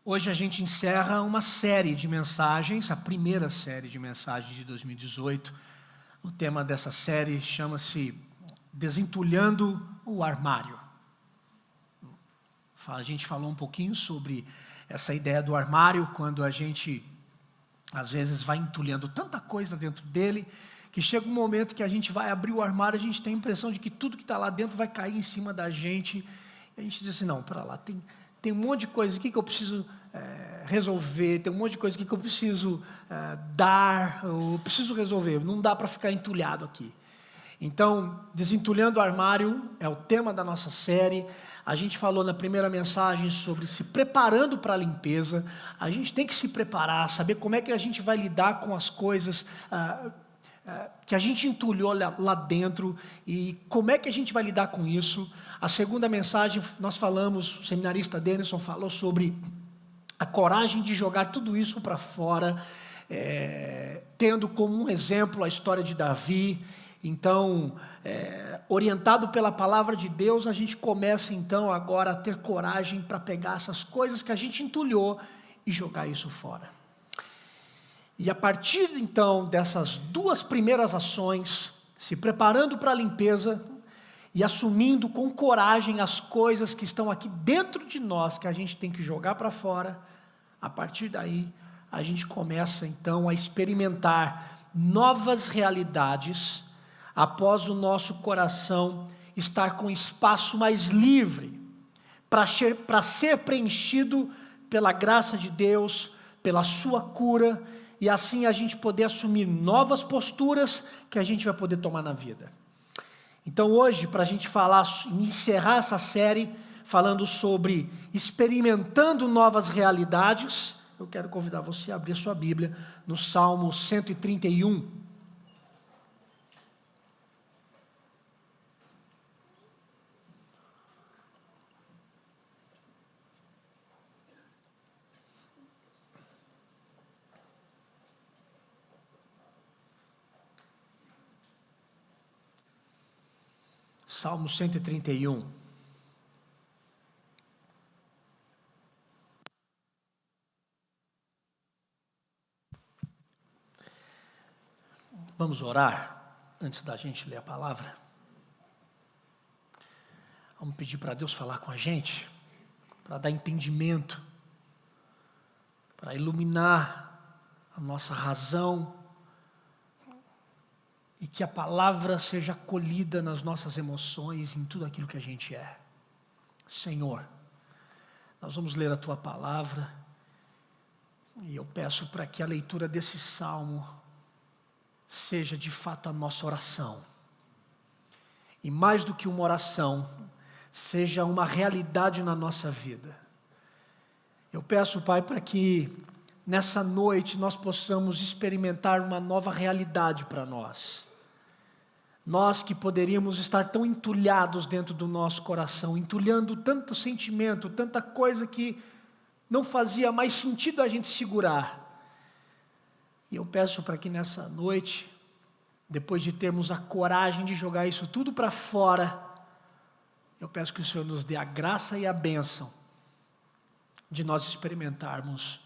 Hoje a gente encerra uma série de mensagens, a primeira série de mensagens de 2018. O tema dessa série chama-se Desentulhando o Armário. A gente falou um pouquinho sobre essa ideia do armário, quando a gente, às vezes, vai entulhando tanta coisa dentro dele, que chega um momento que a gente vai abrir o armário, a gente tem a impressão de que tudo que está lá dentro vai cair em cima da gente, e a gente diz assim, não, para lá, tem um monte de coisa aqui que eu preciso resolver, tem um monte de coisa aqui que eu preciso dar, eu preciso resolver, não dá para ficar entulhado aqui. Então, desentulhando o armário é o tema da nossa série. A gente falou na primeira mensagem sobre se preparando para a limpeza. A gente tem que se preparar, saber como é que a gente vai lidar com as coisas que a gente entulhou lá dentro e como é que a gente vai lidar com isso. A segunda mensagem nós falamos, o seminarista Denison falou sobre a coragem de jogar tudo isso para fora, tendo como um exemplo a história de Davi. Então, orientado pela palavra de Deus, a gente começa então agora a ter coragem para pegar essas coisas que a gente entulhou e jogar isso fora. E a partir então dessas duas primeiras ações, se preparando para a limpeza e assumindo com coragem as coisas que estão aqui dentro de nós, que a gente tem que jogar para fora, a partir daí a gente começa então a experimentar novas realidades, após o nosso coração estar com espaço mais livre, para ser preenchido pela graça de Deus, pela sua cura, e assim a gente poder assumir novas posturas que a gente vai poder tomar na vida. Então hoje, para a gente encerrar essa série, falando sobre experimentando novas realidades, eu quero convidar você a abrir a sua Bíblia no Salmo 131. Salmo 131. Vamos orar antes da gente ler a palavra. Vamos pedir para Deus falar com a gente, para dar entendimento, para iluminar a nossa razão, e que a palavra seja acolhida nas nossas emoções, em tudo aquilo que a gente é. Senhor, nós vamos ler a Tua palavra, e eu peço para que a leitura desse salmo seja de fato a nossa oração. E mais do que uma oração, seja uma realidade na nossa vida. Eu peço, Pai, para que nessa noite nós possamos experimentar uma nova realidade para nós. Nós que poderíamos estar tão entulhados dentro do nosso coração, entulhando tanto sentimento, tanta coisa que não fazia mais sentido a gente segurar. E eu peço para que nessa noite, depois de termos a coragem de jogar isso tudo para fora, eu peço que o Senhor nos dê a graça e a bênção de nós experimentarmos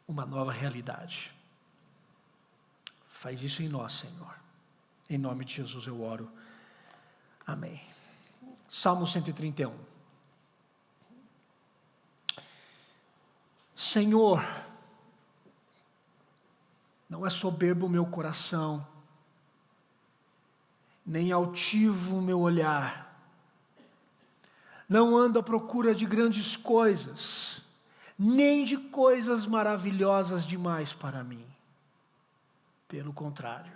uma nova realidade. Faz isso em nós, Senhor. Em nome de Jesus eu oro. Amém. Salmo 131. Senhor, não é soberbo o meu coração, nem altivo o meu olhar. Não ando à procura de grandes coisas, nem de coisas maravilhosas demais para mim. Pelo contrário,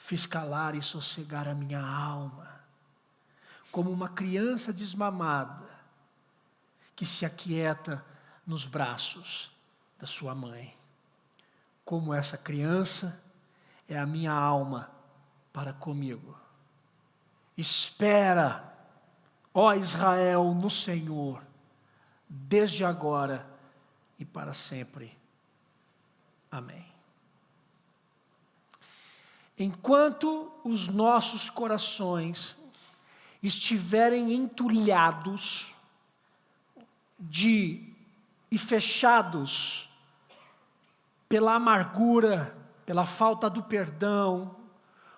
fiz calar e sossegar a minha alma, como uma criança desmamada, que se aquieta nos braços da sua mãe. Como essa criança é a minha alma para comigo. Espera, ó Israel, no Senhor, desde agora e para sempre. Amém. Enquanto os nossos corações estiverem entulhados de e fechados pela amargura, pela falta do perdão,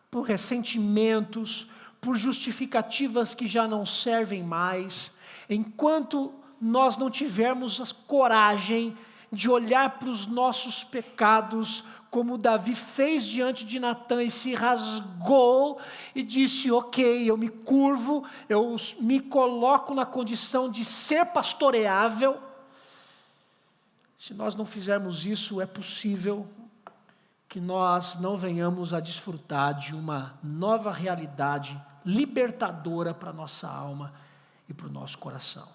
por ressentimentos, por justificativas que já não servem mais, enquanto nós não tivermos a coragem de olhar para os nossos pecados, como Davi fez diante de Natã e se rasgou e disse: ok, eu me curvo, eu me coloco na condição de ser pastoreável. Se nós não fizermos isso, é possível que nós não venhamos a desfrutar de uma nova realidade libertadora para a nossa alma e para o nosso coração.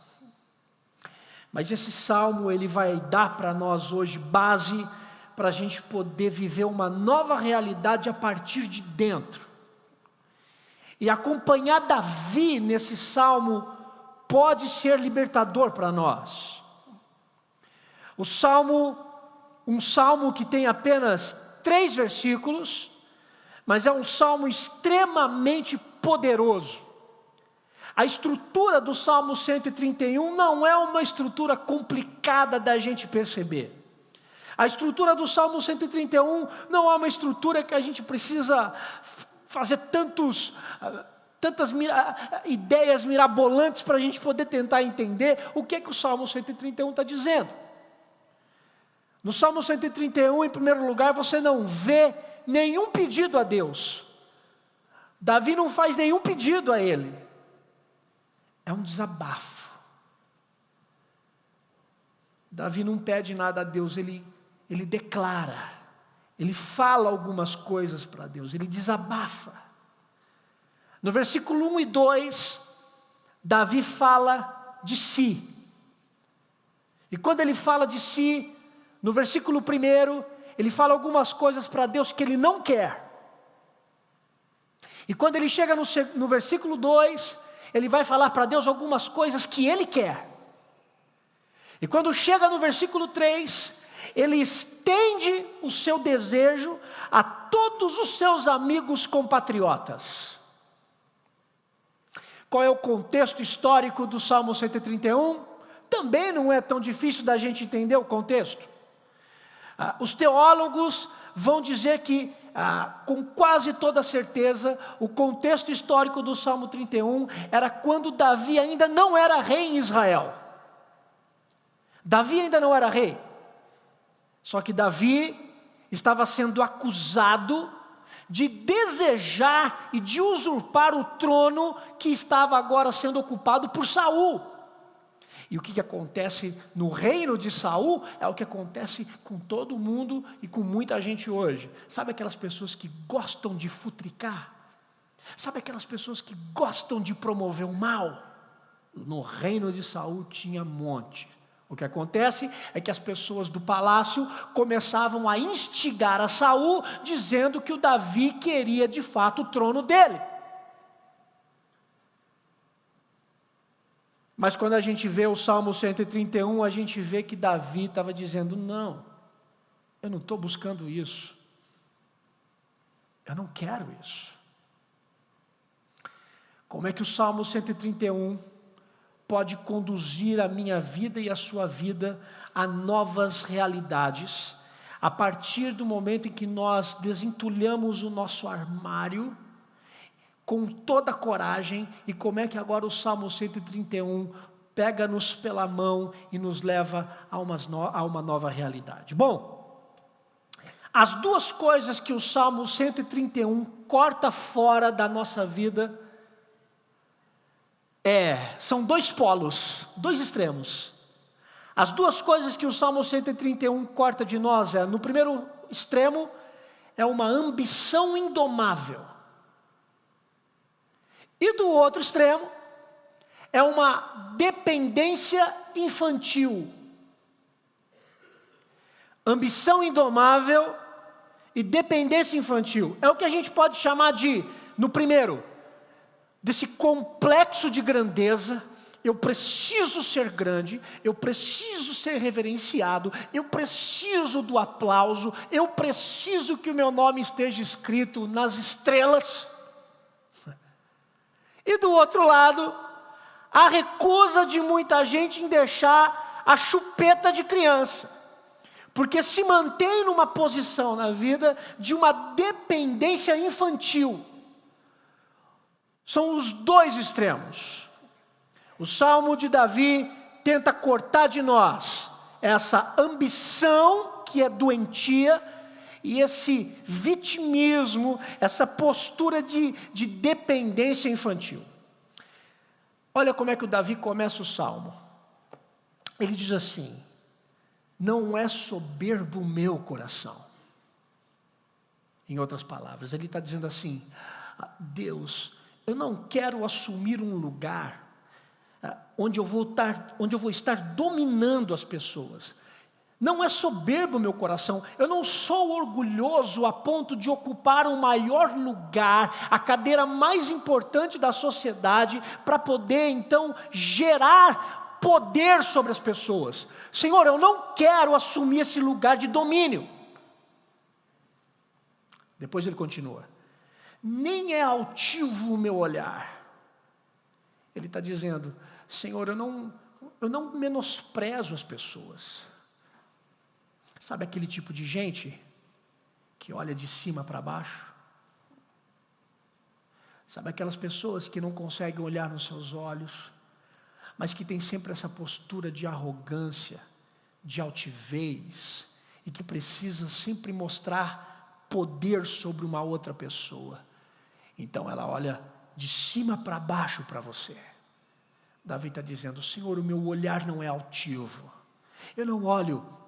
Mas esse salmo, ele vai dar para nós hoje base para a gente poder viver uma nova realidade a partir de dentro. E acompanhar Davi nesse salmo pode ser libertador para nós. O salmo, um salmo que tem apenas 3 versículos, mas é um salmo extremamente poderoso. A estrutura do Salmo 131 não é uma estrutura complicada da gente perceber. A estrutura do Salmo 131 não é uma estrutura que a gente precisa fazer tantas ideias mirabolantes para a gente poder tentar entender o que é que o Salmo 131 está dizendo. No Salmo 131, em primeiro lugar, você não vê nenhum pedido a Deus. Davi não faz nenhum pedido a ele. É um desabafo. Davi não pede nada a Deus, ele declara, ele fala algumas coisas para Deus, ele desabafa. No versículo 1 e 2, Davi fala de si. E quando ele fala de si, no versículo 1, ele fala algumas coisas para Deus que ele não quer. E quando ele chega no versículo 2, ele vai falar para Deus algumas coisas que ele quer. E quando chega no versículo 3, ele estende o seu desejo a todos os seus amigos compatriotas. Qual é o contexto histórico do Salmo 131? Também não é tão difícil da gente entender o contexto. Os teólogos vão dizer que, com quase toda certeza, o contexto histórico do Salmo 31 era quando Davi ainda não era rei em Israel. Davi ainda não era rei. Só que Davi estava sendo acusado de desejar e de usurpar o trono que estava agora sendo ocupado por Saul. E o que acontece no reino de Saul é o que acontece com todo mundo e com muita gente hoje. Sabe aquelas pessoas que gostam de futricar? Sabe aquelas pessoas que gostam de promover o mal? No reino de Saul tinha monte. O que acontece é que as pessoas do palácio começavam a instigar a Saul, dizendo que o Davi queria de fato o trono dele. Mas quando a gente vê o Salmo 131, a gente vê que Davi estava dizendo: não, eu não estou buscando isso, eu não quero isso. Como é que o Salmo 131 pode conduzir a minha vida e a sua vida a novas realidades, a partir do momento em que nós desentulhamos o nosso armário com toda a coragem? E como é que agora o Salmo 131 pega-nos pela mão e nos leva a uma nova realidade? Bom, as duas coisas que o Salmo 131 corta fora da nossa vida são 2 polos, 2 extremos. As duas coisas que o Salmo 131 corta de nós no primeiro extremo, é uma ambição indomável. E do outro extremo, é uma dependência infantil. Ambição indomável e dependência infantil. É o que a gente pode chamar de, no primeiro, desse complexo de grandeza. Eu preciso ser grande, eu preciso ser reverenciado, eu preciso do aplauso, eu preciso que o meu nome esteja escrito nas estrelas. E do outro lado, a recusa de muita gente em deixar a chupeta de criança, porque se mantém numa posição na vida de uma dependência infantil. São os dois extremos. O Salmo de Davi tenta cortar de nós essa ambição que é doentia e esse vitimismo, essa postura de dependência infantil. Olha como é que o Davi começa o Salmo. Ele diz assim: não é soberbo o meu coração. Em outras palavras, ele está dizendo assim: Deus, eu não quero assumir um lugar onde eu vou estar dominando as pessoas. Não é soberbo o meu coração, eu não sou orgulhoso a ponto de ocupar o maior lugar, a cadeira mais importante da sociedade, para poder então gerar poder sobre as pessoas. Senhor, eu não quero assumir esse lugar de domínio. Depois ele continua: nem é altivo o meu olhar. Ele está dizendo: Senhor, eu não menosprezo as pessoas. Sabe aquele tipo de gente que olha de cima para baixo? Sabe aquelas pessoas que não conseguem olhar nos seus olhos, mas que tem sempre essa postura de arrogância, de altivez, e que precisa sempre mostrar poder sobre uma outra pessoa. Então ela olha de cima para baixo para você. Davi está dizendo: Senhor, o meu olhar não é altivo, eu não olho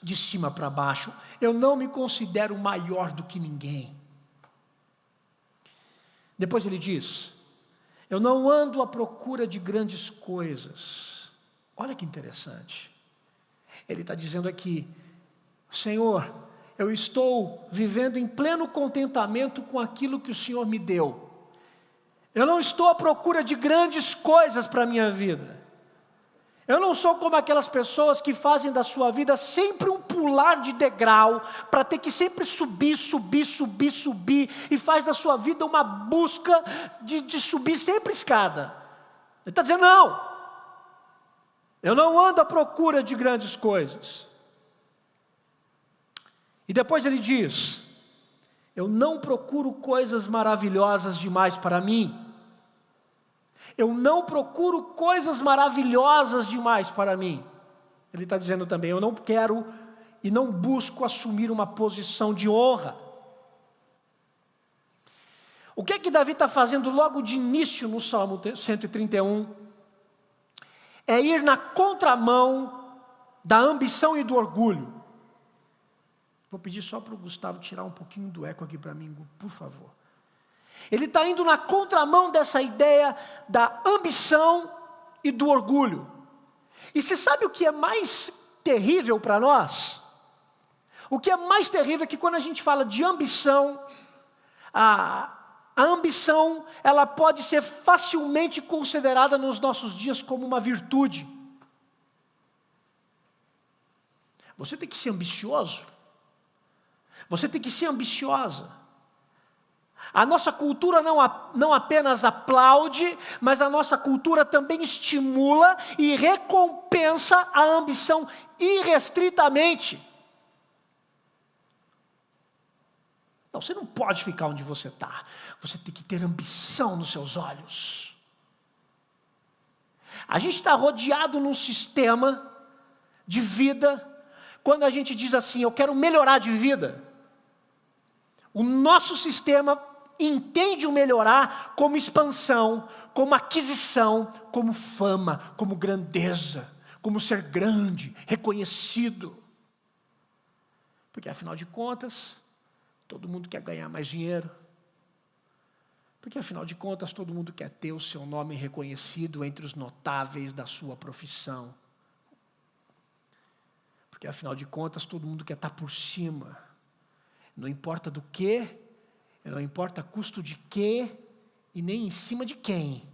de cima para baixo, eu não me considero maior do que ninguém. Depois ele diz: eu não ando à procura de grandes coisas. Olha que interessante. Ele está dizendo aqui: Senhor, eu estou vivendo em pleno contentamento com aquilo que o Senhor me deu. Eu não estou à procura de grandes coisas para a minha vida. Eu não sou como aquelas pessoas que fazem da sua vida sempre um pular de degrau, para ter que sempre subir, e faz da sua vida uma busca de subir sempre escada. Ele está dizendo: não, eu não ando à procura de grandes coisas. E depois ele diz: eu não procuro coisas maravilhosas demais para mim. Eu não procuro coisas maravilhosas demais para mim. Ele está dizendo também: eu não quero e não busco assumir uma posição de honra. O que é que Davi está fazendo logo de início no Salmo 131? É ir na contramão da ambição e do orgulho. Vou pedir só para o Gustavo tirar um pouquinho do eco aqui para mim, por favor. Ele está indo na contramão dessa ideia da ambição e do orgulho. E você sabe o que é mais terrível para nós? O que é mais terrível é que quando a gente fala de ambição, a ambição, ela pode ser facilmente considerada nos nossos dias como uma virtude. Você tem que ser ambicioso. Você tem que ser ambiciosa. A nossa cultura não apenas aplaude, mas a nossa cultura também estimula e recompensa a ambição irrestritamente. Não, você não pode ficar onde você está. Você tem que ter ambição nos seus olhos. A gente está rodeado num sistema de vida, quando a gente diz assim: eu quero melhorar de vida. O nosso sistema entende o melhorar como expansão, como aquisição, como fama, como grandeza, como ser grande, reconhecido. Porque afinal de contas, todo mundo quer ganhar mais dinheiro. Porque afinal de contas, todo mundo quer ter o seu nome reconhecido entre os notáveis da sua profissão. Porque afinal de contas, todo mundo quer estar por cima. Não importa do que, não importa a custo de quê, e nem em cima de quem.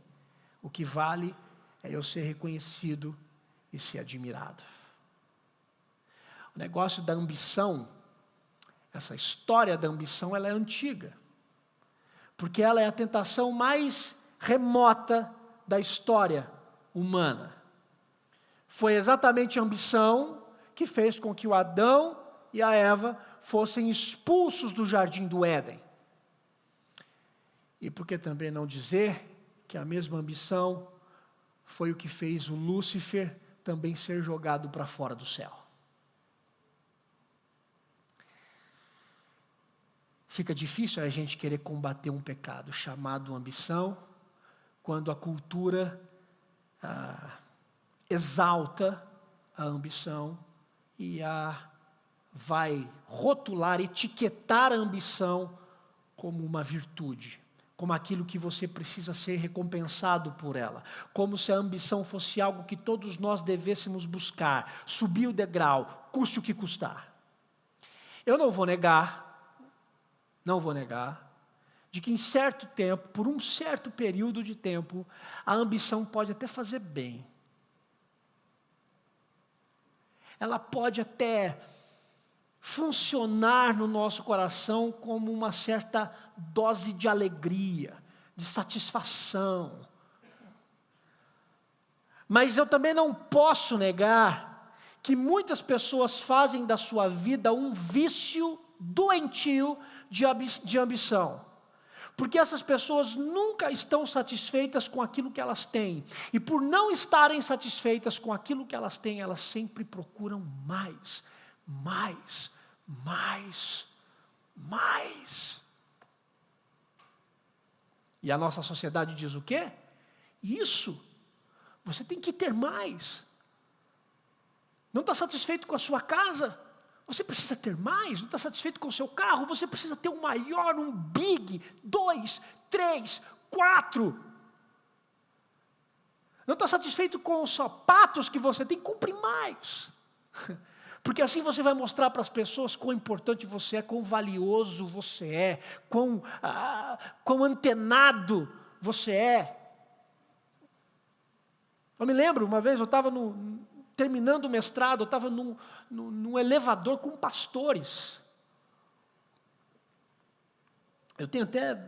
O que vale é eu ser reconhecido e ser admirado. O negócio da ambição, essa história da ambição, ela é antiga. Porque ela é a tentação mais remota da história humana. Foi exatamente a ambição que fez com que o Adão e a Eva fossem expulsos do jardim do Éden. E por que também não dizer que a mesma ambição foi o que fez o Lúcifer também ser jogado para fora do céu? Fica difícil a gente querer combater um pecado chamado ambição, quando a cultura exalta a ambição e vai rotular, etiquetar a ambição como uma virtude, como aquilo que você precisa ser recompensado por ela, como se a ambição fosse algo que todos nós devêssemos buscar, subir o degrau, custe o que custar. Eu não vou negar, de que em certo tempo, por um certo período de tempo, a ambição pode até fazer bem. Ela pode até funcionar no nosso coração como uma certa dose de alegria, de satisfação. Mas eu também não posso negar que muitas pessoas fazem da sua vida um vício doentio de ambição. Porque essas pessoas nunca estão satisfeitas com aquilo que elas têm. E por não estarem satisfeitas com aquilo que elas têm, elas sempre procuram mais, mais, mais, mais. E a nossa sociedade diz o quê? Isso, você tem que ter mais. Não está satisfeito com a sua casa? Você precisa ter mais. Não está satisfeito com o seu carro? Você precisa ter um maior, um big, 2, 3, 4. Não está satisfeito com os sapatos que você tem? Compre mais. Porque assim você vai mostrar para as pessoas quão importante você é, quão valioso você é, quão antenado você é. Eu me lembro, uma vez eu estava terminando o mestrado, eu estava num elevador com pastores. Eu tenho até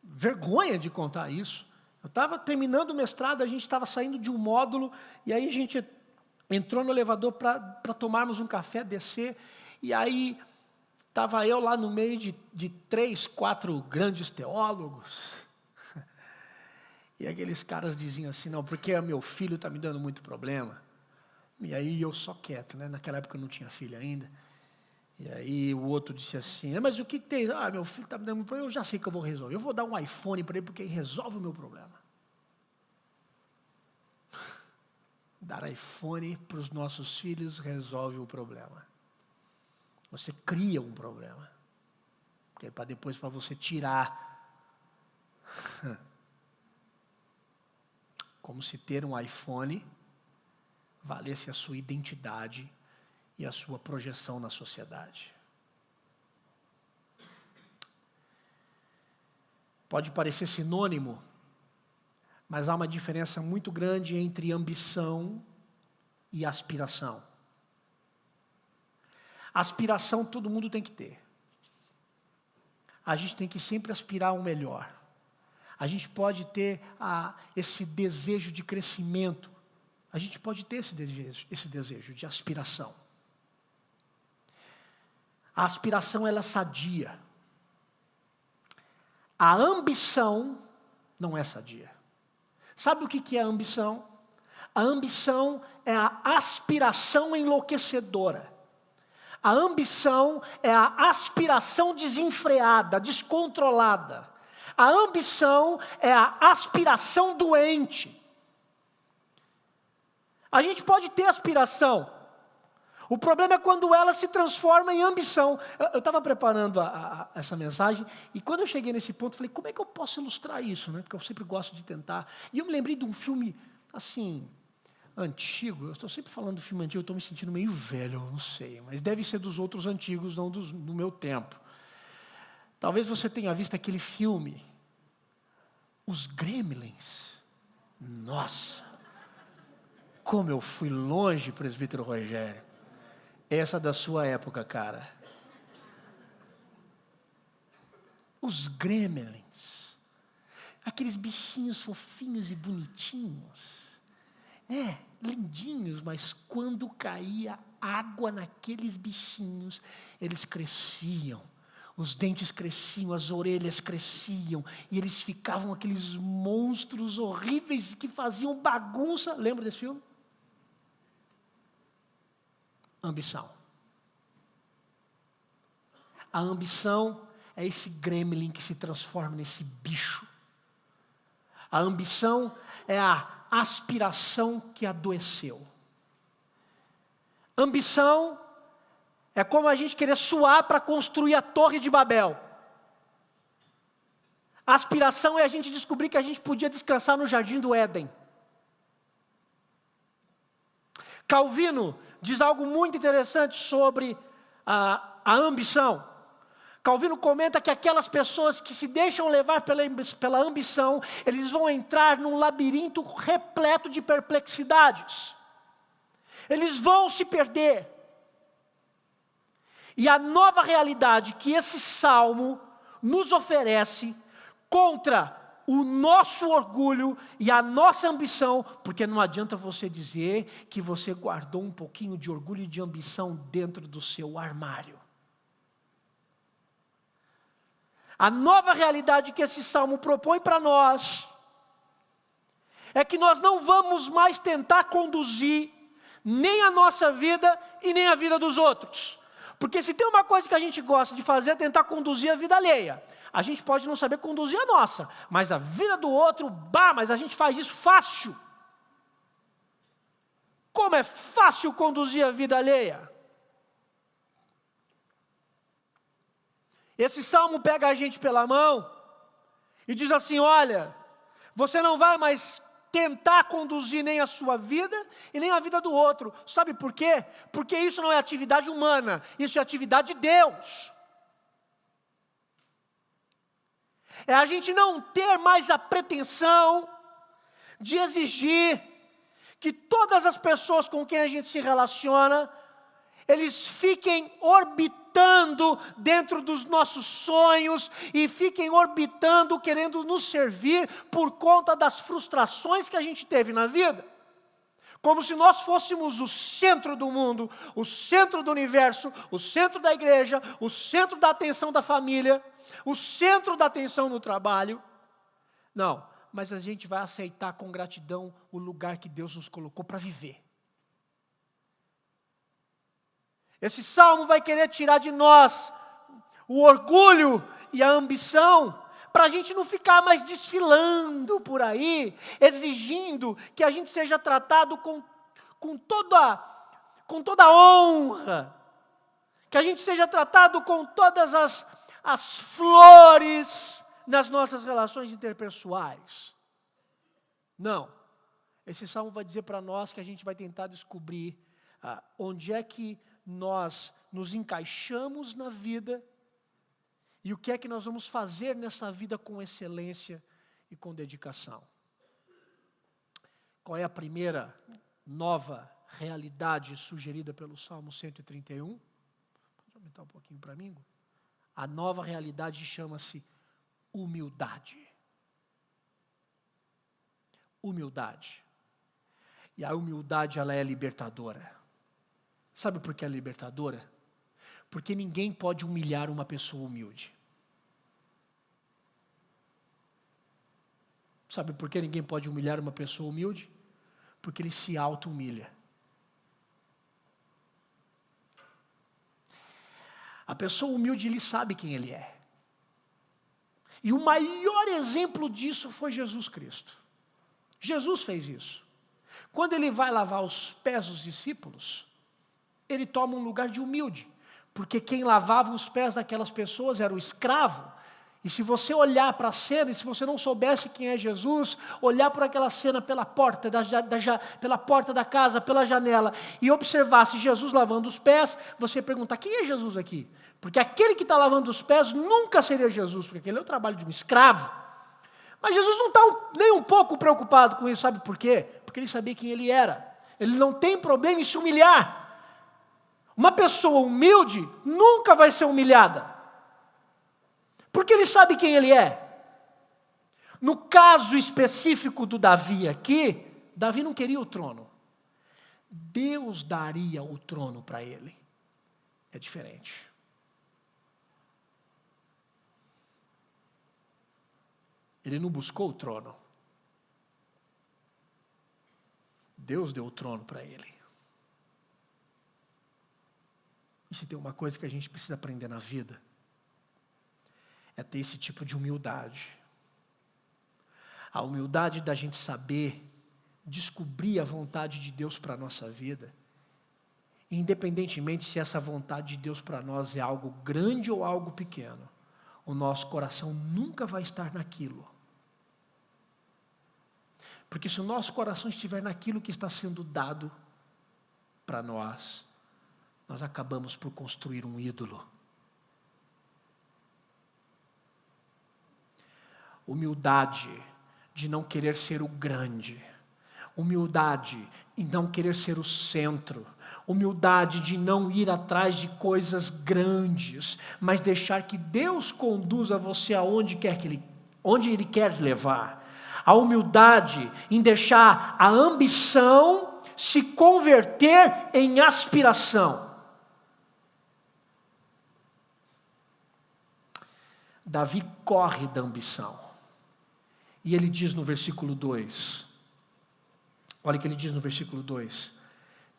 vergonha de contar isso. Eu estava terminando o mestrado, a gente estava saindo de um módulo, e aí a gente entrou no elevador para tomarmos um café, descer, e aí estava eu lá no meio de 3, 4 grandes teólogos, e aqueles caras diziam assim, não, porque meu filho está me dando muito problema. E aí eu só quieto, né? Naquela época eu não tinha filho ainda. E aí o outro disse assim, mas o que tem? Meu filho está me dando um problema, eu já sei que eu vou resolver. Eu vou dar um iPhone para ele porque ele resolve o meu problema. Dar iPhone para os nossos filhos resolve o problema. Você cria um problema. Que é para depois para você tirar. Como se ter um iPhone valesse a sua identidade e a sua projeção na sociedade. Pode parecer sinônimo, mas há uma diferença muito grande entre ambição e aspiração. Aspiração todo mundo tem que ter. A gente tem que sempre aspirar ao melhor. A gente pode ter esse desejo de crescimento. A gente pode ter esse desejo de aspiração. A aspiração, ela é sadia. A ambição não é sadia. Sabe o que é a ambição? A ambição é a aspiração enlouquecedora. A ambição é a aspiração desenfreada, descontrolada. A ambição é a aspiração doente. A gente pode ter aspiração. O problema é quando ela se transforma em ambição. Eu estava preparando essa mensagem, e quando eu cheguei nesse ponto, falei, como é que eu posso ilustrar isso? Né? Porque eu sempre gosto de tentar. E eu me lembrei de um filme, assim, antigo. Eu estou sempre falando do filme antigo, eu estou me sentindo meio velho, eu não sei. Mas deve ser dos outros antigos, não do meu tempo. Talvez você tenha visto aquele filme, Os Gremlins. Nossa! Como eu fui longe, presbítero Rogério. Essa da sua época, cara. Os Gremlins. Aqueles bichinhos fofinhos e bonitinhos. lindinhos, mas quando caía água naqueles bichinhos, eles cresciam. Os dentes cresciam, as orelhas cresciam, e eles ficavam aqueles monstros horríveis que faziam bagunça. Lembra desse filme? Ambição. A ambição é esse gremlin que se transforma nesse bicho. A ambição é a aspiração que adoeceu. Ambição é como a gente querer suar para construir a Torre de Babel. A aspiração é a gente descobrir que a gente podia descansar no Jardim do Éden. Calvino diz algo muito interessante sobre a ambição. Calvino comenta que aquelas pessoas que se deixam levar pela ambição, eles vão entrar num labirinto repleto de perplexidades. Eles vão se perder. E a nova realidade que esse salmo nos oferece contra o nosso orgulho e a nossa ambição, porque não adianta você dizer que você guardou um pouquinho de orgulho e de ambição dentro do seu armário. A nova realidade que esse salmo propõe para nós é que nós não vamos mais tentar conduzir nem a nossa vida e nem a vida dos outros. Porque se tem uma coisa que a gente gosta de fazer é tentar conduzir a vida alheia. A gente pode não saber conduzir a nossa, mas a vida do outro, mas a gente faz isso fácil. Como é fácil conduzir a vida alheia? Esse salmo pega a gente pela mão e diz assim: olha, você não vai mais tentar conduzir nem a sua vida e nem a vida do outro. Sabe por quê? Porque isso não é atividade humana, isso é atividade de Deus. É a gente não ter mais a pretensão de exigir que todas as pessoas com quem a gente se relaciona, eles fiquem orbitando dentro dos nossos sonhos e fiquem orbitando querendo nos servir por conta das frustrações que a gente teve na vida. Como se nós fôssemos o centro do mundo, o centro do universo, o centro da igreja, o centro da atenção da família, o centro da atenção no trabalho. Não, mas a gente vai aceitar com gratidão o lugar que Deus nos colocou para viver. Esse salmo vai querer tirar de nós o orgulho e a ambição, para a gente não ficar mais desfilando por aí, exigindo que a gente seja tratado com toda honra, que a gente seja tratado com todas as flores nas nossas relações interpessoais. Não, esse salmo vai dizer para nós que a gente vai tentar descobrir onde é que nós nos encaixamos na vida e o que é que nós vamos fazer nessa vida com excelência e com dedicação. Qual é a primeira nova realidade sugerida pelo Salmo 131? Pode aumentar um pouquinho para mim? A nova realidade chama-se humildade. Humildade. E a humildade, ela é libertadora. Sabe por que é libertadora? Porque ninguém pode humilhar uma pessoa humilde. Sabe por que ninguém pode humilhar uma pessoa humilde? Porque ele se auto-humilha. A pessoa humilde, ele sabe quem ele é. E o maior exemplo disso foi Jesus Cristo. Jesus fez isso. Quando ele vai lavar os pés dos discípulos, ele toma um lugar de humilde, porque quem lavava os pés daquelas pessoas era o escravo. E se você olhar para a cena, e se você não soubesse quem é Jesus, olhar por aquela cena pela porta pela porta da casa, pela janela, e observasse Jesus lavando os pés, você ia perguntar: quem é Jesus aqui? Porque aquele que está lavando os pés nunca seria Jesus, porque aquele é o trabalho de um escravo. Mas Jesus não está nem um pouco preocupado com isso, sabe por quê? Porque ele sabia quem ele era. Ele não tem problema em se humilhar. Uma pessoa humilde nunca vai ser humilhada, porque ele sabe quem ele é. No caso específico do Davi aqui, Davi não queria o trono. Deus daria o trono para ele. É diferente. Ele não buscou o trono. Deus deu o trono para ele. E se tem uma coisa que a gente precisa aprender na vida, é ter esse tipo de humildade. A humildade da gente saber descobrir a vontade de Deus para a nossa vida, independentemente se essa vontade de Deus para nós é algo grande ou algo pequeno, o nosso coração nunca vai estar naquilo. Porque se o nosso coração estiver naquilo que está sendo dado para nós, nós acabamos por construir um ídolo. Humildade de não querer ser o grande. Humildade em não querer ser o centro. Humildade de não ir atrás de coisas grandes, mas deixar que Deus conduza você aonde onde Ele quer levar. A humildade em deixar a ambição se converter em aspiração. Davi corre da ambição. E ele diz no versículo 2, olha o que ele diz no versículo 2: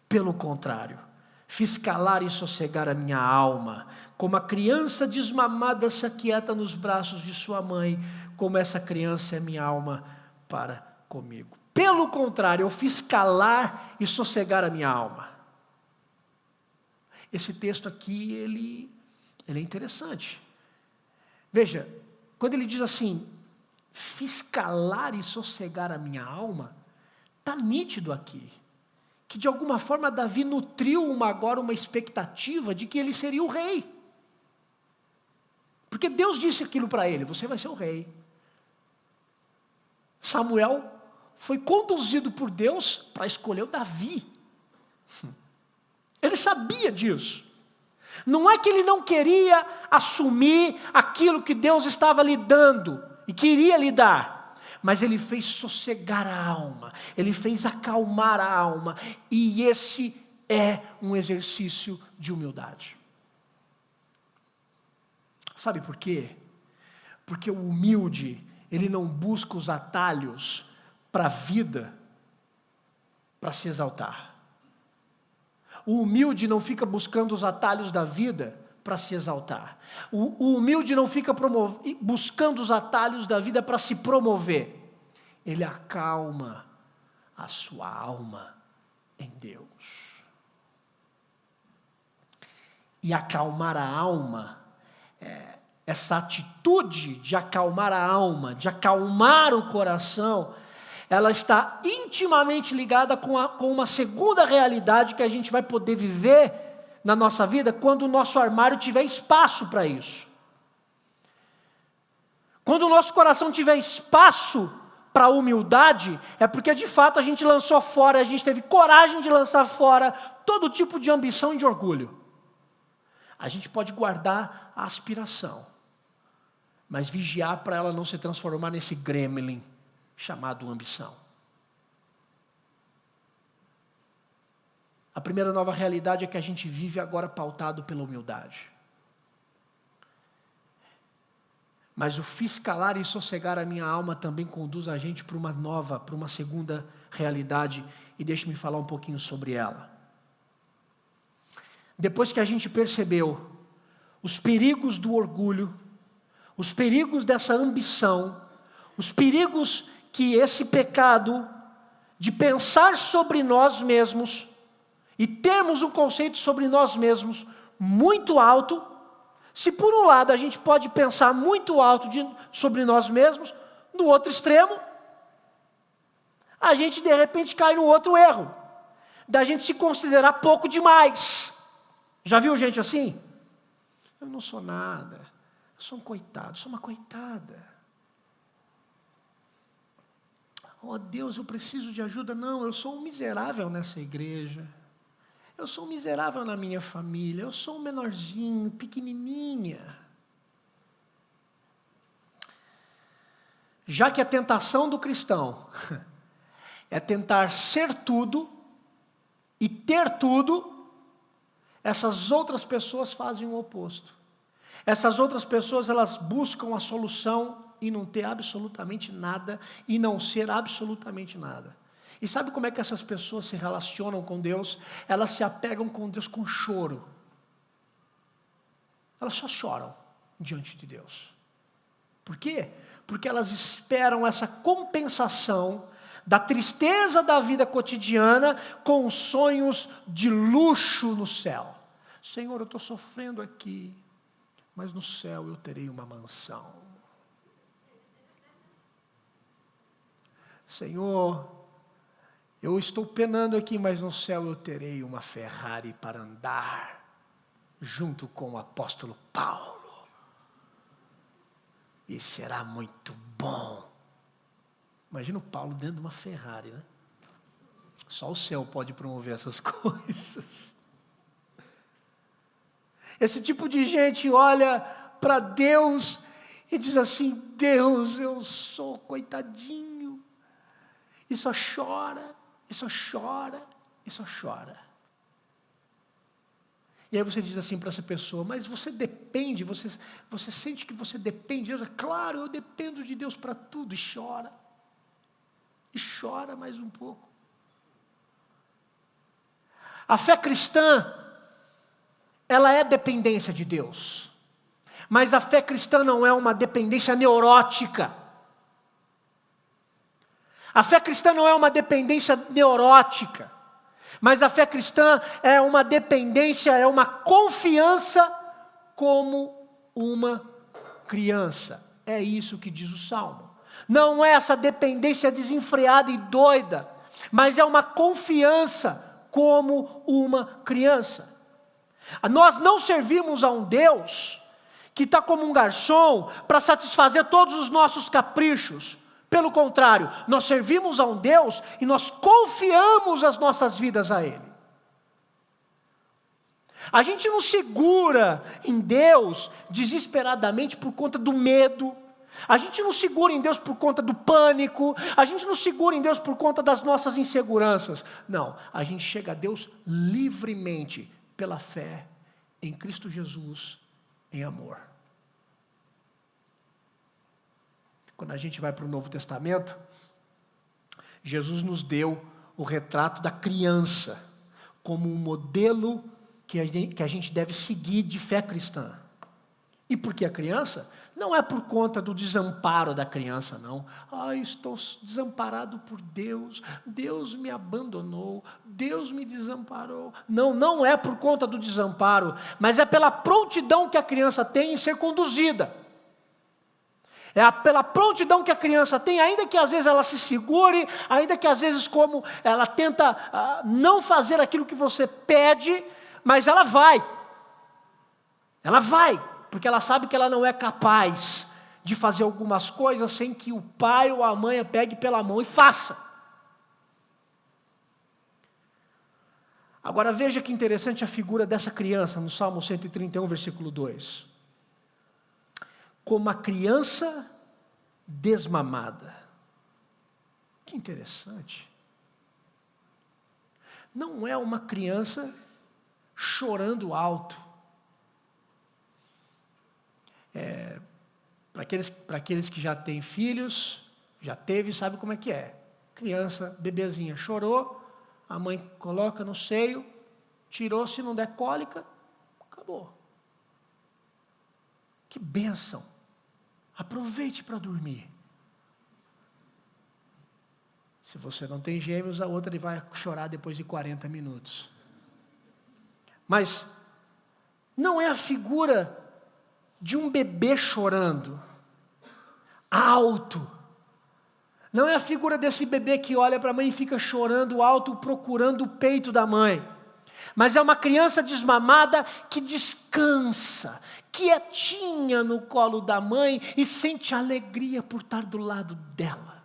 pelo contrário, fiz calar e sossegar a minha alma, como a criança desmamada se aquieta nos braços de sua mãe, como essa criança é minha alma para comigo. Pelo contrário, eu fiz calar e sossegar a minha alma. Esse texto aqui, ele é interessante. Veja, quando ele diz assim, fiz calar e sossegar a minha alma, está nítido aqui, que de alguma forma Davi nutriu agora uma expectativa de que ele seria o rei. Porque Deus disse aquilo para ele, você vai ser o rei. Samuel foi conduzido por Deus para escolher o Davi. Ele sabia disso. Não é que ele não queria assumir aquilo que Deus estava lhe dando e queria lhe dar, mas ele fez sossegar a alma, ele fez acalmar a alma, e esse é um exercício de humildade. Sabe por quê? Porque o humilde, ele não busca os atalhos para a vida, para se exaltar. O humilde não fica buscando os atalhos da vida para se exaltar. O humilde não fica buscando os atalhos da vida para se promover. Ele acalma a sua alma em Deus. E acalmar a alma, essa atitude de acalmar a alma, de acalmar o coração, ela está intimamente ligada com uma segunda realidade que a gente vai poder viver na nossa vida quando o nosso armário tiver espaço para isso. Quando o nosso coração tiver espaço para a humildade, é porque de fato a gente lançou fora, a gente teve coragem de lançar fora todo tipo de ambição e de orgulho. A gente pode guardar a aspiração, mas vigiar para ela não se transformar nesse gremlin chamado ambição. A primeira nova realidade é que a gente vive agora pautado pela humildade. Mas o fiz calar e sossegar a minha alma também conduz a gente para uma segunda realidade, e deixe-me falar um pouquinho sobre ela. Depois que a gente percebeu os perigos do orgulho, os perigos dessa ambição, os perigos que esse pecado de pensar sobre nós mesmos e termos um conceito sobre nós mesmos muito alto, se por um lado a gente pode pensar muito alto sobre nós mesmos, no outro extremo, a gente de repente cai no outro erro, da gente se considerar pouco demais. Já viu gente assim? Eu não sou nada, eu sou um coitado, sou uma coitada. Oh Deus, eu preciso de ajuda. Não, eu sou um miserável nessa igreja. Eu sou um miserável na minha família. Eu sou um menorzinho, pequenininha. Já que a tentação do cristão é tentar ser tudo e ter tudo, essas outras pessoas fazem o oposto. Essas outras pessoas, elas buscam a solução e não ter absolutamente nada e não ser absolutamente nada. E sabe como é que essas pessoas se relacionam com Deus? Elas se apegam com Deus com choro. Elas só choram diante de Deus. Por quê? Porque elas esperam essa compensação da tristeza da vida cotidiana com sonhos de luxo no céu. Senhor, eu estou sofrendo aqui, mas no céu eu terei uma mansão. Senhor, eu estou penando aqui, mas no céu eu terei uma Ferrari para andar junto com o apóstolo Paulo. E será muito bom. Imagina o Paulo dentro de uma Ferrari, né? Só o céu pode promover essas coisas. Esse tipo de gente olha para Deus e diz assim: Deus, eu sou coitadinho. E só chora, e só chora, e só chora. E aí você diz assim para essa pessoa: mas você depende, você sente que você depende de Deus? Claro, eu dependo de Deus para tudo. E chora. E chora mais um pouco. A fé cristã, ela é dependência de Deus. Mas a fé cristã não é uma dependência neurótica. A fé cristã não é uma dependência neurótica. Mas a fé cristã é uma dependência, é uma confiança como uma criança. É isso que diz o Salmo. Não é essa dependência desenfreada e doida, mas é uma confiança como uma criança. Nós não servimos a um Deus que está como um garçom para satisfazer todos os nossos caprichos. Pelo contrário, nós servimos a um Deus e nós confiamos as nossas vidas a Ele. A gente não segura em Deus desesperadamente por conta do medo. A gente não segura em Deus por conta do pânico. A gente não segura em Deus por conta das nossas inseguranças. Não, a gente chega a Deus livremente pela fé em Cristo Jesus, em amor. Quando a gente vai para o Novo Testamento, Jesus nos deu o retrato da criança como um modelo que a gente deve seguir de fé cristã. E por que a criança? Não é por conta do desamparo da criança, não. Estou desamparado por Deus, Deus me abandonou, Deus me desamparou. Não, não é por conta do desamparo, mas é pela prontidão que a criança tem em ser conduzida. É pela prontidão que a criança tem, ainda que às vezes ela se segure, ainda que às vezes como ela tenta não fazer aquilo que você pede, mas ela vai. Ela vai, porque ela sabe que ela não é capaz de fazer algumas coisas sem que o pai ou a mãe a pegue pela mão e faça. Agora veja que interessante a figura dessa criança no Salmo 131, versículo 2. Como a criança desmamada. Que interessante. Não é uma criança chorando alto. Para aqueles que já têm filhos, já teve, sabe como é que é. Criança, bebezinha, chorou, a mãe coloca no seio, tirou, se não der cólica, acabou. Que bênção. Aproveite para dormir. Se você não tem gêmeos, a outra ele vai chorar depois de 40 minutos. Mas não é a figura de um bebê chorando, alto. Não é a figura desse bebê que olha para a mãe e fica chorando alto, procurando o peito da mãe. Mas é uma criança desmamada que descansa, quietinha no colo da mãe e sente alegria por estar do lado dela.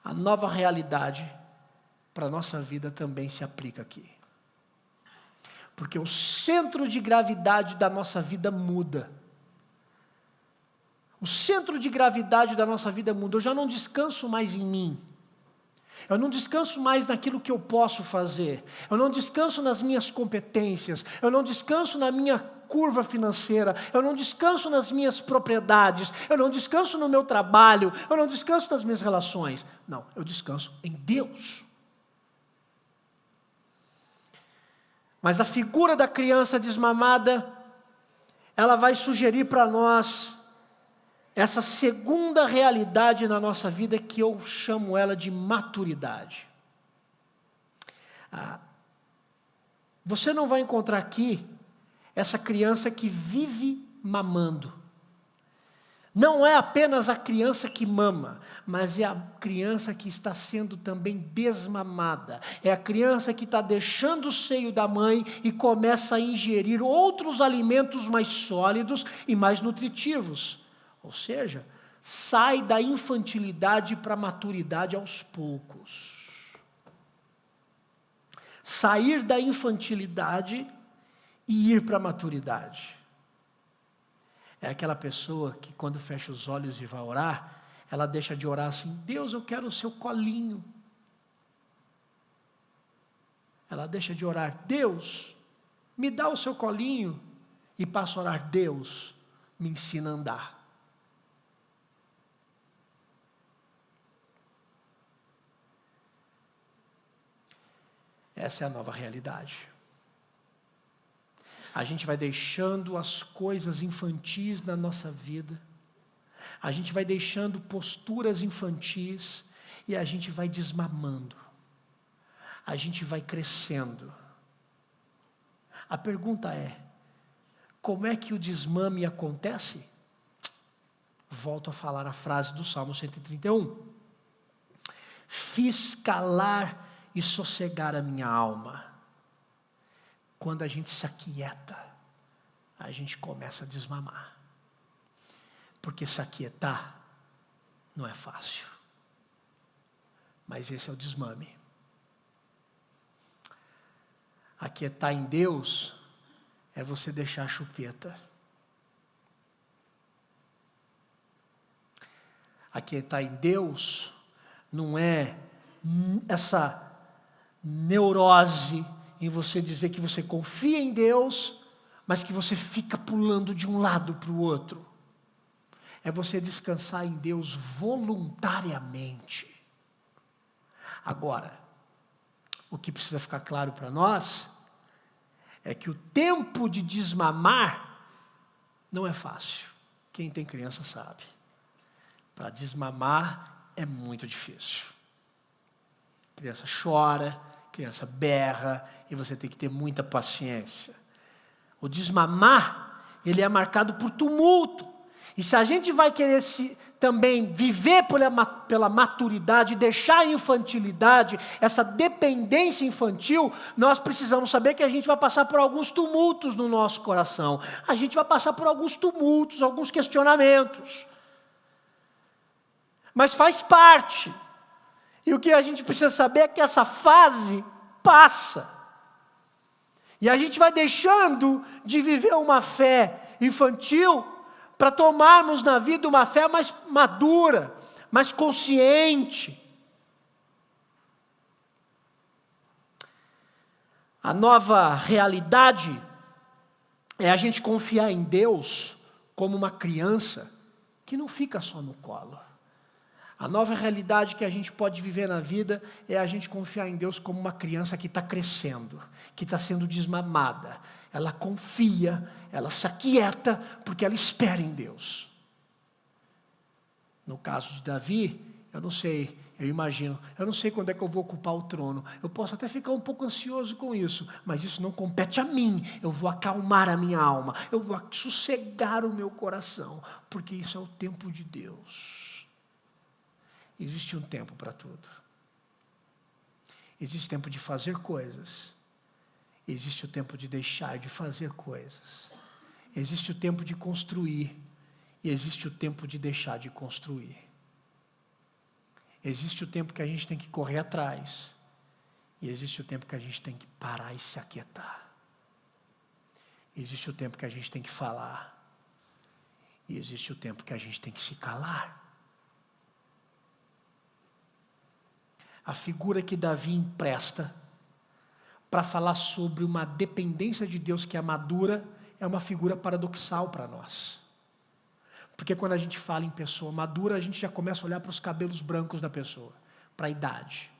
A nova realidade para a nossa vida também se aplica aqui. Porque o centro de gravidade da nossa vida muda. O centro de gravidade da nossa vida muda. Eu já não descanso mais em mim. Eu não descanso mais naquilo que eu posso fazer. Eu não descanso nas minhas competências. Eu não descanso na minha curva financeira. Eu não descanso nas minhas propriedades. Eu não descanso no meu trabalho. Eu não descanso nas minhas relações. Não, eu descanso em Deus. Mas a figura da criança desmamada, ela vai sugerir para nós essa segunda realidade na nossa vida, que eu chamo ela de maturidade. Você não vai encontrar aqui essa criança que vive mamando. Não é apenas a criança que mama, mas é a criança que está sendo também desmamada. É a criança que está deixando o seio da mãe e começa a ingerir outros alimentos mais sólidos e mais nutritivos. Ou seja, sai da infantilidade para a maturidade aos poucos. Sair da infantilidade e ir para a maturidade. É aquela pessoa que quando fecha os olhos e vai orar, ela deixa de orar assim: Deus, eu quero o seu colinho. Ela deixa de orar: Deus, me dá o seu colinho. E passa a orar: Deus, me ensina a andar. Essa é a nova realidade. A gente vai deixando as coisas infantis na nossa vida, a gente vai deixando posturas infantis e a gente vai desmamando, a gente vai crescendo. A pergunta é: como é que o desmame acontece? Volto a falar a frase do Salmo 131. Fiz calar e sossegar a minha alma. Quando a gente se aquieta, a gente começa a desmamar. Porque se aquietar não é fácil. Mas esse é o desmame. Aquietar em Deus é você deixar a chupeta. Aquietar em Deus não é essa neurose em você dizer que você confia em Deus, mas que você fica pulando de um lado para o outro. É você descansar em Deus voluntariamente. Agora, o que precisa ficar claro para nós é que o tempo de desmamar não é fácil. Quem tem criança sabe. Para desmamar é muito difícil. A criança chora, a criança berra, e você tem que ter muita paciência. O desmamar, ele é marcado por tumulto. E se a gente vai querer também viver pela maturidade, deixar a infantilidade, essa dependência infantil, nós precisamos saber que a gente vai passar por alguns tumultos no nosso coração. A gente vai passar por alguns tumultos, alguns questionamentos. Mas faz parte. E o que a gente precisa saber é que essa fase passa. E a gente vai deixando de viver uma fé infantil para tomarmos na vida uma fé mais madura, mais consciente. A nova realidade é a gente confiar em Deus como uma criança que não fica só no colo. A nova realidade que a gente pode viver na vida é a gente confiar em Deus como uma criança que está crescendo, que está sendo desmamada. Ela confia, ela se aquieta, porque ela espera em Deus. No caso de Davi, eu não sei, eu imagino, eu não sei quando é que eu vou ocupar o trono. Eu posso até ficar um pouco ansioso com isso, mas isso não compete a mim. Eu vou acalmar a minha alma, eu vou sossegar o meu coração, porque isso é o tempo de Deus. Existe um tempo para tudo. Existe tempo de fazer coisas. Existe o tempo de deixar de fazer coisas. Existe o tempo de construir. E existe o tempo de deixar de construir. Existe o tempo que a gente tem que correr atrás. E existe o tempo que a gente tem que parar e se aquietar. Existe o tempo que a gente tem que falar. E existe o tempo que a gente tem que se calar. a figura que Davi empresta para falar sobre uma dependência de Deus que é madura, é uma figura paradoxal para nós. Porque quando a gente fala em pessoa madura, a gente já começa a olhar para os cabelos brancos da pessoa, para a idade.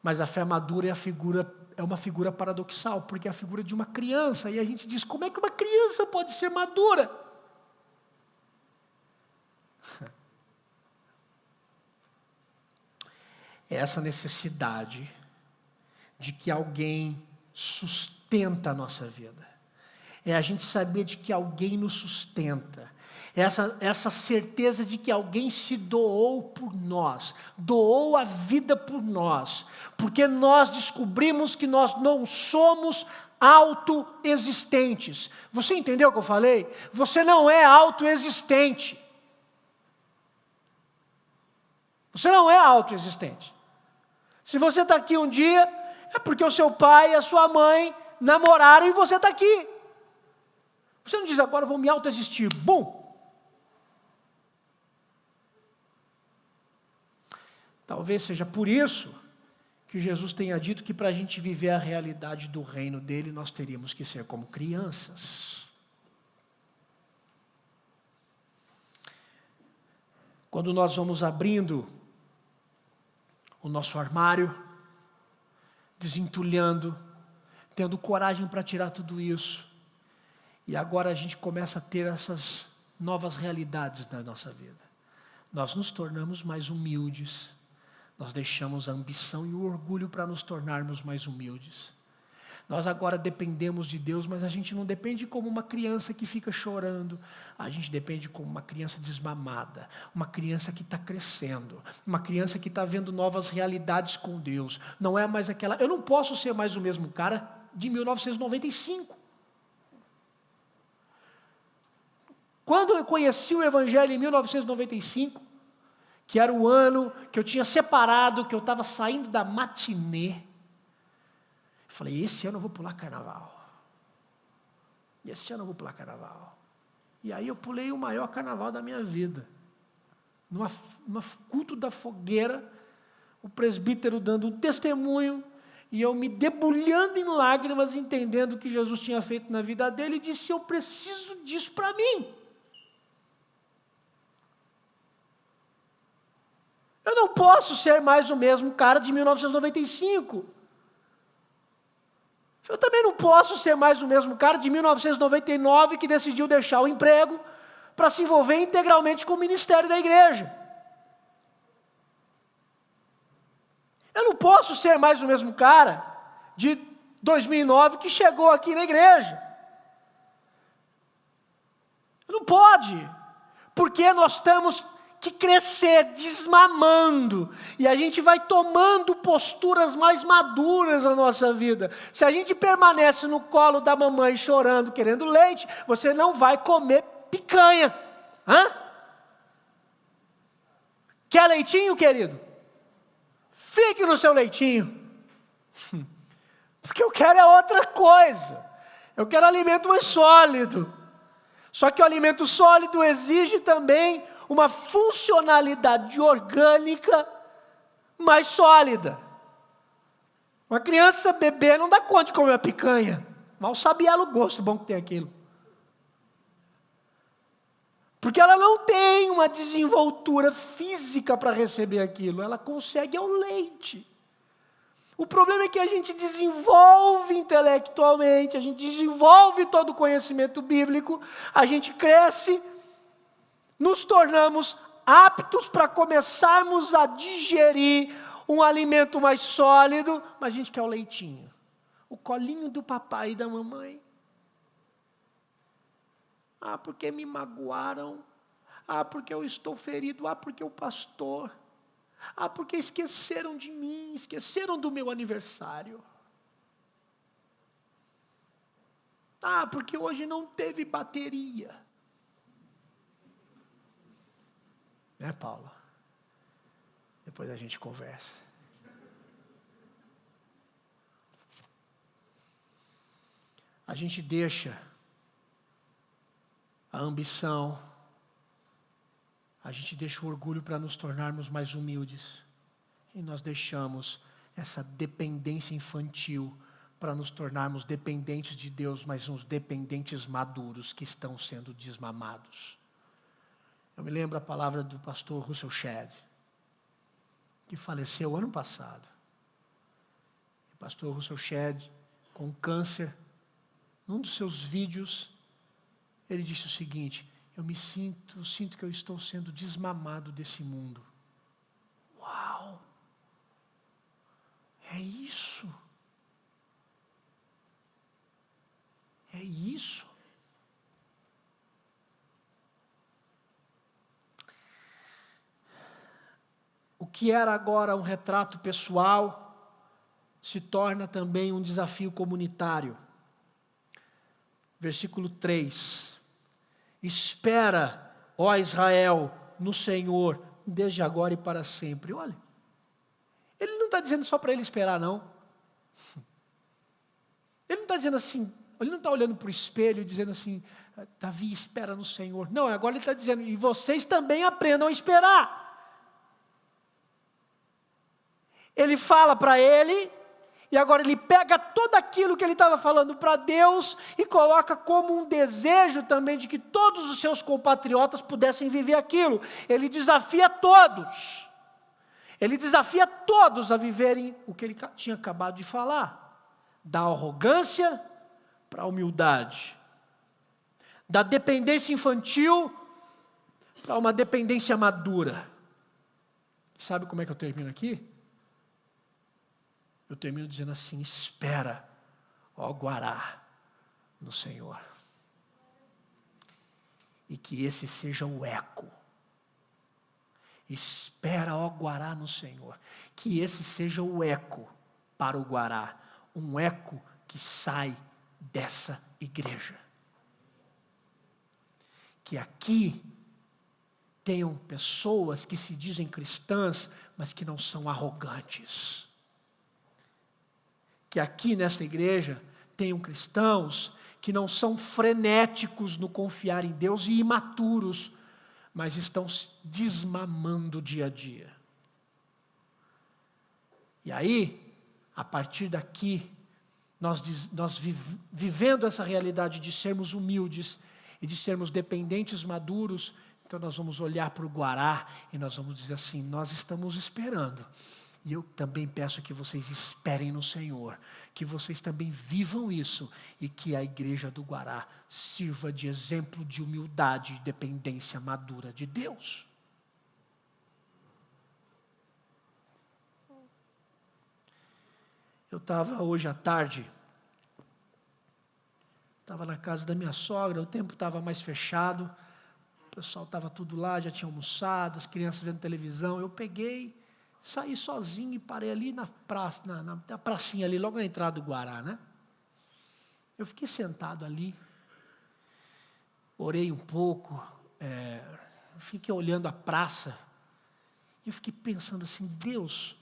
Mas a fé madura é uma figura paradoxal, porque é a figura de uma criança, e a gente diz, como é que uma criança pode ser madura? É essa necessidade de que alguém sustenta a nossa vida. É a gente saber de que alguém nos sustenta. Essa certeza de que alguém se doou por nós, doou a vida por nós, porque nós descobrimos que nós não somos autoexistentes. Você entendeu o que eu falei? Você não é autoexistente. Você não é autoexistente. Se você está aqui um dia, é porque o seu pai e a sua mãe namoraram e você está aqui. Você não diz, agora eu vou me autoexistir. Bum! Talvez seja por isso que Jesus tenha dito que para a gente viver a realidade do reino dele, nós teríamos que ser como crianças. Quando nós vamos abrindo o nosso armário, desentulhando, tendo coragem para tirar tudo isso, e agora a gente começa a ter essas novas realidades na nossa vida. Nós nos tornamos mais humildes, nós deixamos a ambição e o orgulho para nos tornarmos mais humildes. Nós agora dependemos de Deus, mas a gente não depende como uma criança que fica chorando. A gente depende como uma criança desmamada, uma criança que está crescendo, uma criança que está vendo novas realidades com Deus. Não é mais aquela... Eu não posso ser mais o mesmo cara de 1995. Quando eu conheci o Evangelho em 1995, que era o ano que eu tinha separado, que eu estava saindo da matinê, falei, esse ano eu vou pular carnaval. Esse ano eu vou pular carnaval. E aí eu pulei o maior carnaval da minha vida. Numa culto da fogueira, o presbítero dando um testemunho, e eu me debulhando em lágrimas, entendendo o que Jesus tinha feito na vida dele, e disse, eu preciso disso para mim. Eu não posso ser mais o mesmo cara de 1995. Eu também não posso ser mais o mesmo cara de 1999 que decidiu deixar o emprego para se envolver integralmente com o ministério da igreja. Eu não posso ser mais o mesmo cara de 2009 que chegou aqui na igreja. Não pode, porque nós estamos que crescer, desmamando, e a gente vai tomando posturas mais maduras na nossa vida. Se a gente permanece no colo da mamãe chorando, querendo leite, você não vai comer picanha. Quer leitinho, querido? Fique no seu leitinho. Porque eu quero é outra coisa. Eu quero alimento mais sólido. Só que o alimento sólido exige também uma funcionalidade orgânica mais sólida. Uma criança bebê não dá conta de comer a picanha. Mal sabe ela o gosto bom que tem aquilo. Porque ela não tem uma desenvoltura física para receber aquilo. Ela consegue ao leite. O problema é que a gente desenvolve intelectualmente, a gente desenvolve todo o conhecimento bíblico, a gente cresce, nos tornamos aptos para começarmos a digerir um alimento mais sólido, mas a gente quer o leitinho, o colinho do papai e da mamãe. Porque me magoaram, porque eu estou ferido, porque o pastor, porque esqueceram de mim, esqueceram do meu aniversário. Porque hoje não teve bateria. Né, Paula? Depois a gente conversa. A gente deixa a ambição, a gente deixa o orgulho para nos tornarmos mais humildes. e nós deixamos essa dependência infantil para nos tornarmos dependentes de Deus, mas uns dependentes maduros que estão sendo desmamados. Eu me lembro a palavra do pastor Russell Shedd, que faleceu ano passado. O pastor Russell Shedd, com câncer, num dos seus vídeos, ele disse o seguinte: eu sinto que eu estou sendo desmamado desse mundo. Uau! É isso. É isso. O que era agora um retrato pessoal se torna também um desafio comunitário. Versículo 3. Espera, ó Israel, no Senhor, desde agora e para sempre. Olha, ele não está dizendo só para ele esperar, não. Ele não está dizendo assim, ele não está olhando para o espelho e dizendo assim, Davi, espera no Senhor. Não, agora ele está dizendo, e vocês também aprendam a esperar. Ele fala para ele, e agora ele pega tudo aquilo que ele estava falando para Deus e coloca como um desejo também de que todos os seus compatriotas pudessem viver aquilo. Ele desafia todos. Ele desafia todos a viverem o que ele tinha acabado de falar. Da arrogância para a humildade. Da dependência infantil para uma dependência madura. Sabe como é que eu termino aqui? Eu termino dizendo assim: espera, ó Guará, no Senhor. E que esse seja o eco. Espera, ó Guará, no Senhor. Que esse seja o eco para o Guará. Um eco que sai dessa igreja. Que aqui tenham pessoas que se dizem cristãs, mas que não são arrogantes. Que aqui nessa igreja tenham cristãos que não são frenéticos no confiar em Deus e imaturos, mas estão desmamando dia a dia. E aí, a partir daqui, nós vivendo essa realidade de sermos humildes e de sermos dependentes maduros, então nós vamos olhar para o Guará e nós vamos dizer assim: nós estamos esperando. E eu também peço que vocês esperem no Senhor, que vocês também vivam isso e que a igreja do Guará sirva de exemplo de humildade e dependência madura de Deus. Eu estava hoje à tarde, estava na casa da minha sogra, o tempo estava mais fechado, o pessoal estava tudo lá, já tinha almoçado, as crianças vendo televisão. Eu peguei, saí sozinho e parei ali na praça, na pracinha ali, logo na entrada do Guará, né? Eu fiquei sentado ali, orei um pouco, fiquei olhando a praça, e eu fiquei pensando assim: Deus,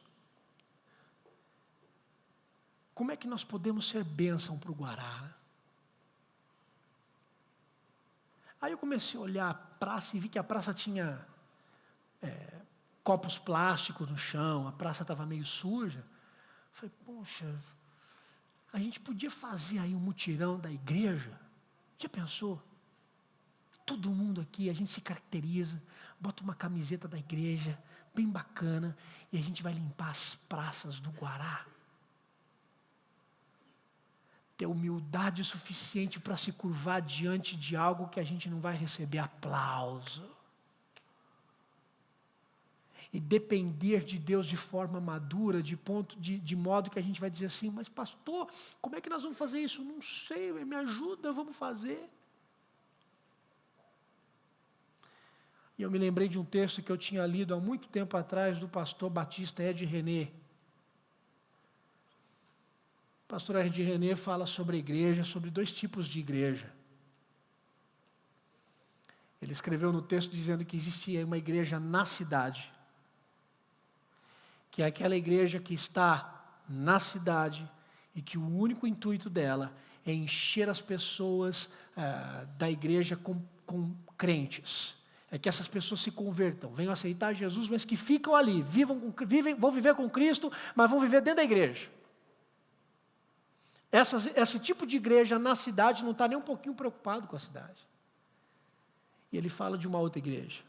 como é que nós podemos ser bênção para o Guará? Aí eu comecei a olhar a praça e vi que a praça tinha copos plásticos no chão, a praça estava meio suja. Falei, poxa, a gente podia fazer aí um mutirão da igreja. Já pensou? Todo mundo aqui, a gente se caracteriza, bota uma camiseta da igreja, bem bacana, e a gente vai limpar as praças do Guará. Ter humildade suficiente para se curvar diante de algo que a gente não vai receber aplauso. E depender de Deus de forma madura, de modo que a gente vai dizer assim: mas pastor, como é que nós vamos fazer isso? Não sei, me ajuda, vamos fazer. E eu me lembrei de um texto que eu tinha lido há muito tempo atrás, do pastor batista Ed René. O pastor Ed René fala sobre a igreja, sobre dois tipos de igreja. Ele escreveu no texto dizendo que existia uma igreja na cidade, que é aquela igreja que está na cidade e que o único intuito dela é encher as pessoas da igreja com crentes. é que essas pessoas se convertam, venham aceitar Jesus, mas que ficam ali, vão viver com Cristo, mas vão viver dentro da igreja. Esse tipo de igreja na cidade não está nem um pouquinho preocupado com a cidade. E ele fala de uma outra igreja.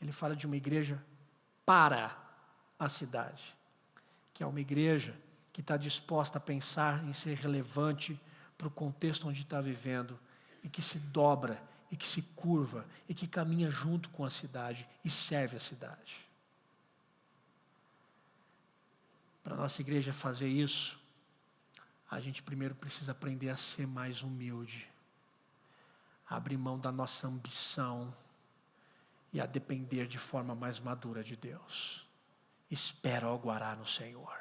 Ele fala de uma igreja para a cidade, que é uma igreja que está disposta a pensar em ser relevante para o contexto onde está vivendo, e que se dobra, e que se curva, e que caminha junto com a cidade, e serve a cidade. Para a nossa igreja fazer isso, a gente primeiro precisa aprender a ser mais humilde, a abrir mão da nossa ambição, e a depender de forma mais madura de Deus. Espera o Guará no Senhor,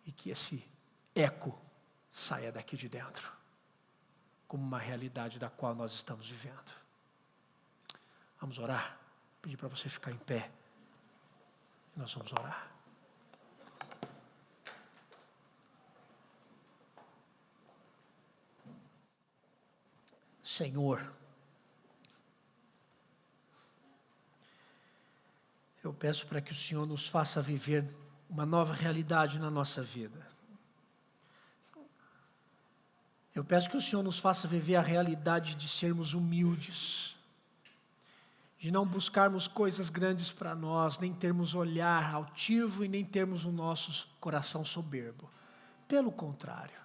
e que esse eco saia daqui de dentro, como uma realidade da qual nós estamos vivendo. Vamos orar? Vou pedir para você ficar em pé. Nós vamos orar. Senhor, eu peço para que o Senhor nos faça viver uma nova realidade na nossa vida. Eu peço que o Senhor nos faça viver a realidade de sermos humildes, de não buscarmos coisas grandes para nós, nem termos olhar altivo e nem termos o nosso coração soberbo. Pelo contrário,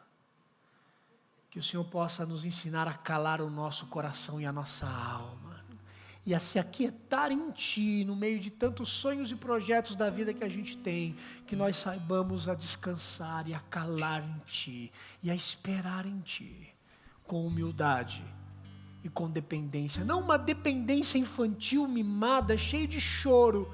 que o Senhor possa nos ensinar a calar o nosso coração e a nossa alma, e a se aquietar em Ti, no meio de tantos sonhos e projetos da vida que a gente tem, que nós saibamos a descansar e a calar em Ti, e a esperar em Ti, com humildade e com dependência. Não uma dependência infantil, mimada, cheia de choro,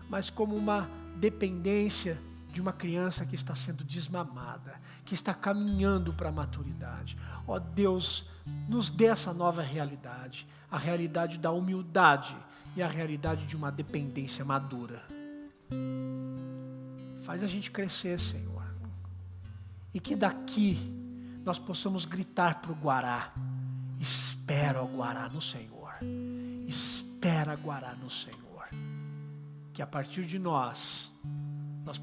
mas como uma dependência de uma criança que está sendo desmamada, que está caminhando para a maturidade. Ó Deus, nos dê essa nova realidade, a realidade da humildade e a realidade de uma dependência madura. Faz a gente crescer, Senhor, e que daqui nós possamos gritar para o Guará: espera o Guará no Senhor, espera Guará no Senhor. Que a partir de nós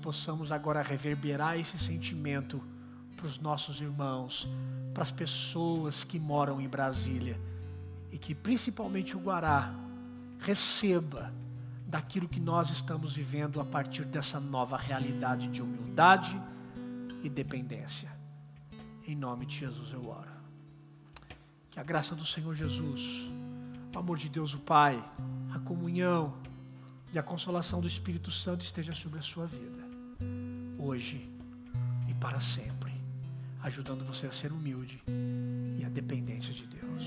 possamos agora reverberar esse sentimento para os nossos irmãos, para as pessoas que moram em Brasília, e que principalmente o Guará receba daquilo que nós estamos vivendo a partir dessa nova realidade de humildade e dependência. Em nome de Jesus eu oro. Que a graça do Senhor Jesus, o amor de Deus o Pai, a comunhão e a consolação do Espírito Santo esteja sobre a sua vida, hoje e para sempre, ajudando você a ser humilde e a dependência de Deus.